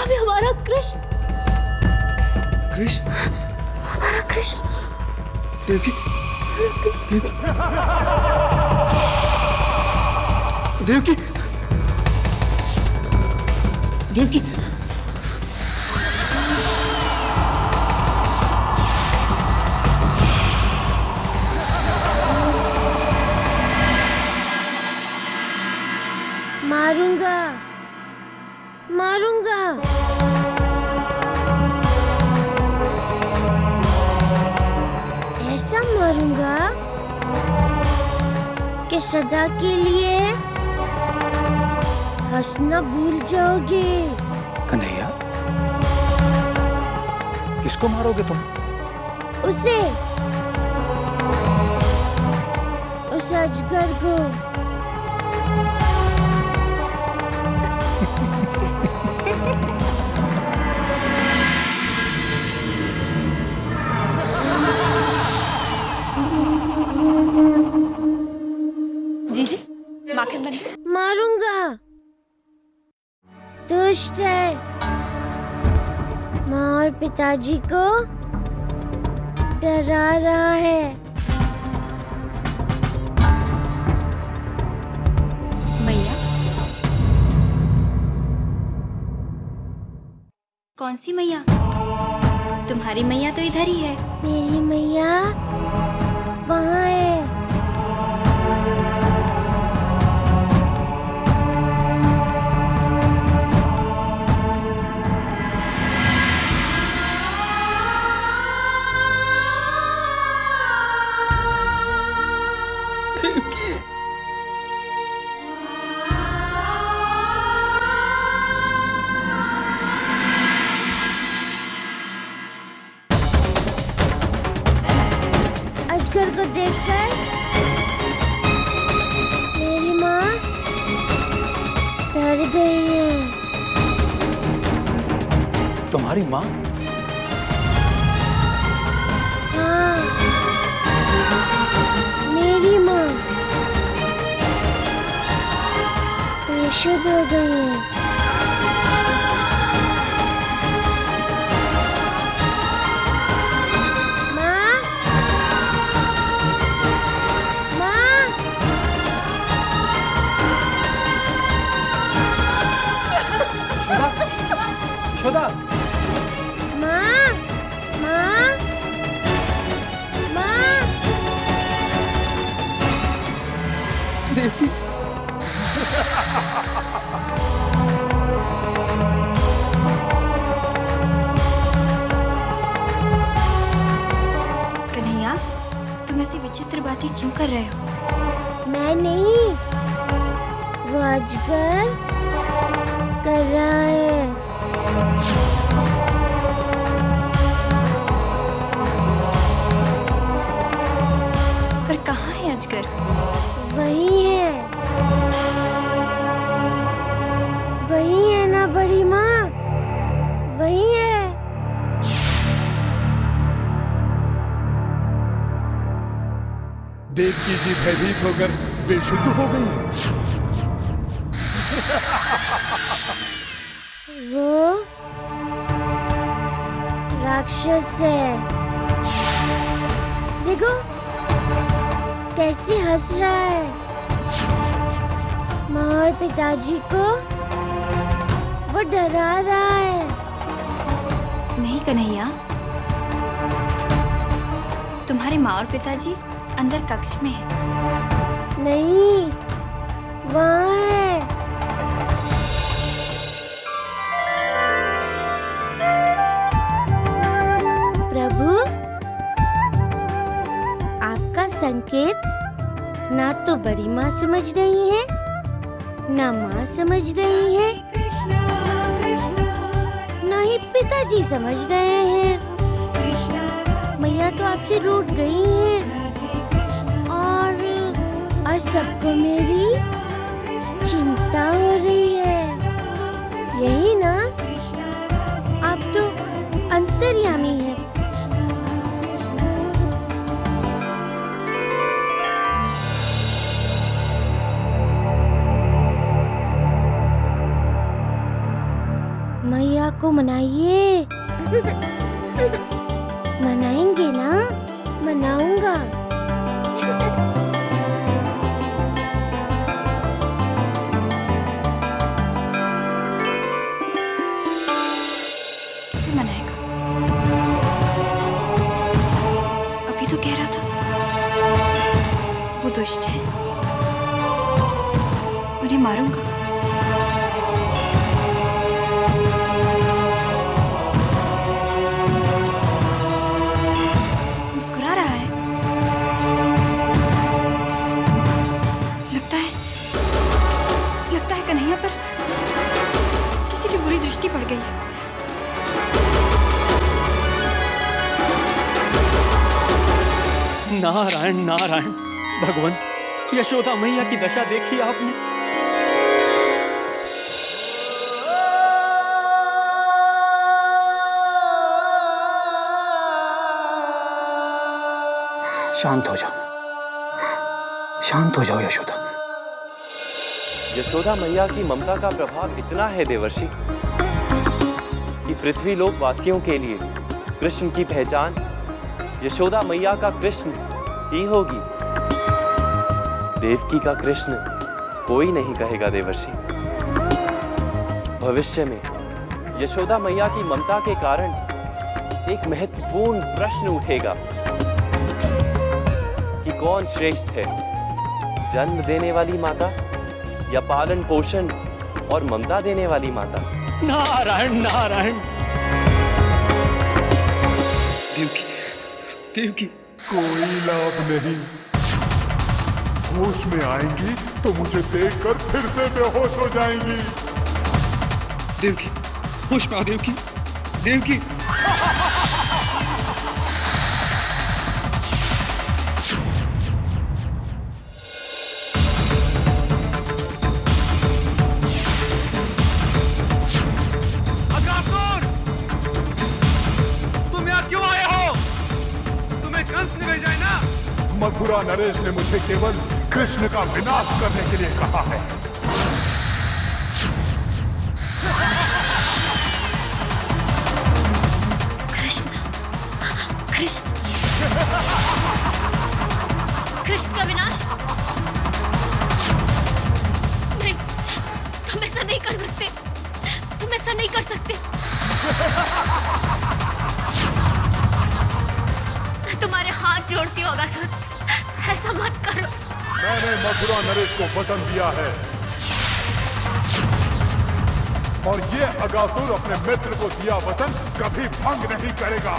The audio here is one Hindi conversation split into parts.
स्वामी हमारा कृष्ण, कृष्ण, हमारा कृष्ण, देवकी, देवकी, देवकी, मारूंगा, मारूंगा। ऐसा मारूंगा कि सदा के लिए हंसना भूल जाओगे। कन्हैया, किसको मारोगे तुम? उसे, उस अजगर को। जीजी, माखन बन। मारूंगा। दुष्ट है, माँ और पिताजी को डरा रहा है। मैया? कौन सी मैया? तुम्हारी मैया तो इधर ही है। मेरी मैया वहाँ है। अजगर को देखकर मेरी माँ डर गई है। तुम्हारी माँ? हाँ, मेरी माँ बेशुद्ध हो गई है। माँ, माँ, यशोदा, माँ, माँ, माँ। देवकी, कन्हैया, तुम ऐसी विचित्र बातें क्यों कर रहे हो? मैं नहीं, वो अजगर कर रहा है। पर कहाँ है अजगर? वही है, वही है ना बड़ी माँ, वही है। देवकी जी भयभीत होकर बेशुद्ध हो गई हैं। वो राक्षस है। देखो कैसी हंस रहा है। माँ और पिताजी को वो डरा रहा है। नहीं कन्हैया, तुम्हारे माँ और पिताजी अंदर कक्ष में है। नहीं, वहाँ है। प्रभु, आपका संकेत ना तो बड़ी माँ समझ रही है, ना माँ समझ रही है, ना ही पिताजी समझ रहे हैं। मैया तो आपसे रूठ गई हैं और सबको मेरी चिंता हो रही है। यही ना, आप तो अंतर्यामी हैं। मैया को मनाइए। मनाएंगे ना? मनाऊंगा। कैसे मनाएगा? अभी तो कह रहा था वो दुष्ट है, उन्हें मारूंगा। मुस्कुरा रहा है। लगता है कन्हैया पर किसी की बुरी दृष्टि पड़ गई है। नारायण नारायण। भगवान, यशोदा मैया की दशा देखी आपने? शांत हो जाओ, शांत हो जाओ यशोदा। यशोदा मैया की ममता का प्रभाव इतना है देवर्षि कि पृथ्वी लोक वासियों के लिए कृष्ण की पहचान यशोदा मैया का कृष्ण ही होगी। देवकी का कृष्ण कोई नहीं कहेगा देवर्षि। भविष्य में यशोदा मैया की ममता के कारण एक महत्वपूर्ण प्रश्न उठेगा कि कौन श्रेष्ठ है, जन्म देने वाली माता या पालन पोषण और ममता देने वाली माता। नारायण नारायण। देवकी, देवकी। कोई लाभ नहीं। होश में आएंगी तो मुझे देखकर फिर से बेहोश हो जाएंगी। देवकी, होश में आ देवकी, देवकी। मथुरा नरेश ने मुझे केवल कृष्ण का विनाश करने के लिए कहा है। कृष्ण, कृष्ण, कृष्ण का विनाश? नहीं, तुम ऐसा नहीं कर सकते, तुम ऐसा नहीं कर सकते। मैं तुम्हारे हाथ जोड़ती हूँ अगासुर, ऐसा मत करो। मैंने मथुरा नरेश को वचन दिया है और ये अगासुर अपने मित्र को दिया वचन कभी भंग नहीं करेगा।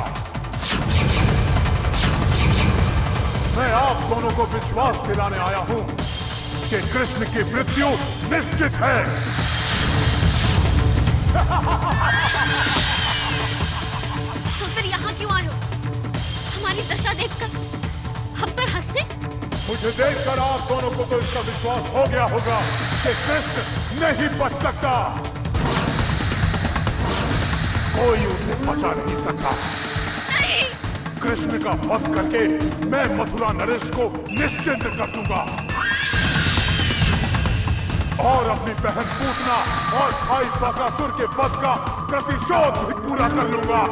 मैं आप दोनों को विश्वास दिलाने आया हूं कि कृष्ण की मृत्यु निश्चित है। तो फिर यहाँ क्यों आए हो? हमारी दशा देखकर हम पर हंसे? मुझे देखकर आप दोनों को तो इसका विश्वास हो गया होगा कि कृष्ण नहीं बच सकता। कोई उसे बचा नहीं सकता। नहीं। कृष्ण का वध करके मैं मथुरा नरेश को निश्चिंत कर दूंगा और अपनी बहन पूतना और भाई बकासुर के वध का प्रतिशोध भी पूरा कर लूंगा।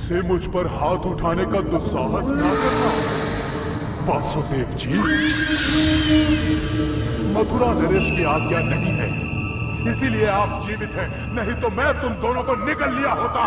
से मुझ पर हाथ उठाने का दुस्साहस ना करना वासुदेव जी। मथुरा नरेश की आज्ञा नहीं है, इसीलिए आप जीवित हैं, नहीं तो मैं तुम दोनों को निगल लिया होता।